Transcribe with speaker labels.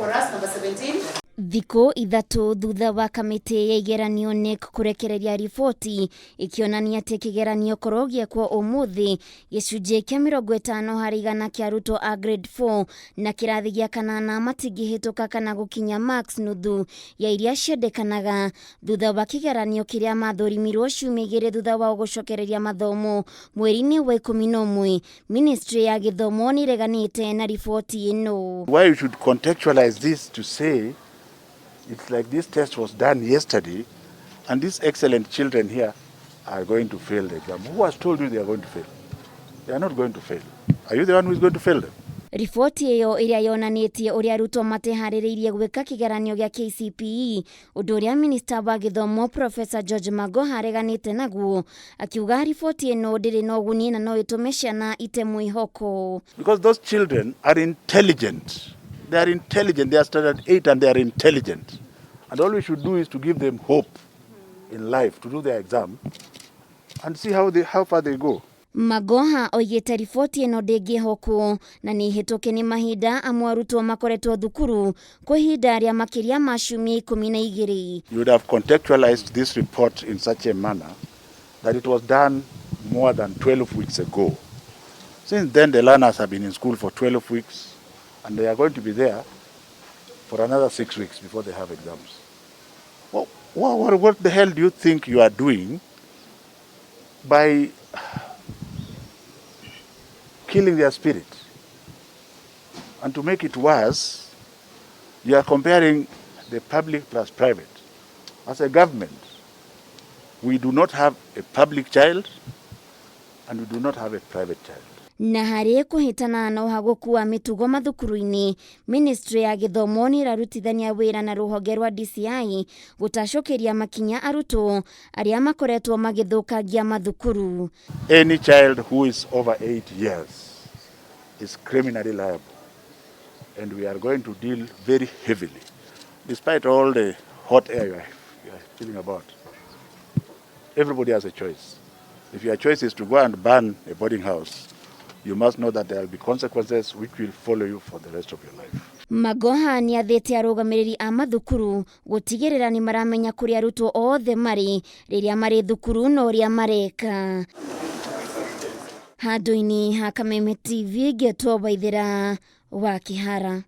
Speaker 1: for us, number 17.
Speaker 2: Thikũ ithatu thutha wa kamĩtĩ ya igeranio NEC kũrekereria riboti ikionania atĩ kĩgeranio korwo gĩekwo ũmũthĩ, gĩcunjĩ kĩa 50% kĩa arutwo a grade 4 na kĩrathi gĩa kanana matingĩhĩtũka kana gũkinya max nuthu ya iria ciendekanaga thutha wa kĩgeranio kĩrĩa mathũrimirwo ciumia 2 thutha wa gũcokereria mathomo mweri-inĩ wa 11. Ministry ya Gĩthomo nĩreganĩte na riboti ĩno.
Speaker 3: Why you should contextualize this to say it's like this test was done yesterday and these excellent children here are going to fail the exam. Who has told you they are going to fail? They are not going to fail. Are you the one who is going to fail them?
Speaker 2: Riboti ĩyo ĩrĩa yonanĩtie ũrĩa arutwo mateharĩrĩirie gwĩka kĩgeranio gĩa KCPE, ũndũ ũrĩa Minister wa Gĩthomo Professor George Magoha areganĩte naguo, akiuga riboti ĩno ndĩrĩ na ũguni na no ĩtũme ciana ite mwĩhoko.
Speaker 3: Because those children are intelligent. They are intelligent. They are standard 8 and they are intelligent. And all we should do is to give them hope in life to do their exam and see how far they go.
Speaker 2: Magoha oigĩte riboti ĩno ndĩngĩhokwo na nĩ hĩtũke nĩ mahinda amwe arutwo makoretwo thukuru kwa ihinda rĩa makĩria ma ciumia 12.
Speaker 3: You would have contextualized this report in such a manner that it was done more than 12 weeks ago. Since then, the learners have been in school for 12 weeks and they are going to be there for another 6 weeks before they have exams. What the hell do you think you are doing by killing their spirit? And to make it worse, you are comparing the public plus private. As a government, we do not have a public child and we do not have a private child.
Speaker 2: Na harĩ kũhĩtana na ũhagũku wa mĩtugo mathukuru-inĩ, Ministry ya Gĩthomo nĩrarutithania wĩra na rũhonge rwa DCI gũtacũkĩria makinya arutwo arĩa makoretwo magĩthũkangia mathukuru.
Speaker 3: Any child who is over 8 years is criminally liable, and we are going to deal very heavily, despite all the hot air you are feeling about. Everybody has a choice. If your choice is to go and burn a boarding house, you must know that there will be consequences which will follow you for the rest of your life.
Speaker 2: Magoha nĩathĩte arũgamĩrĩri a mathukuru gũtigĩrĩra nĩ maramenya kũrĩa arutwo othe marĩ rĩrĩa marĩ thukuru na ũrĩa mareka. Handũ-inĩ ha Kameme TV, Getwo Waithera wa Kĩhara.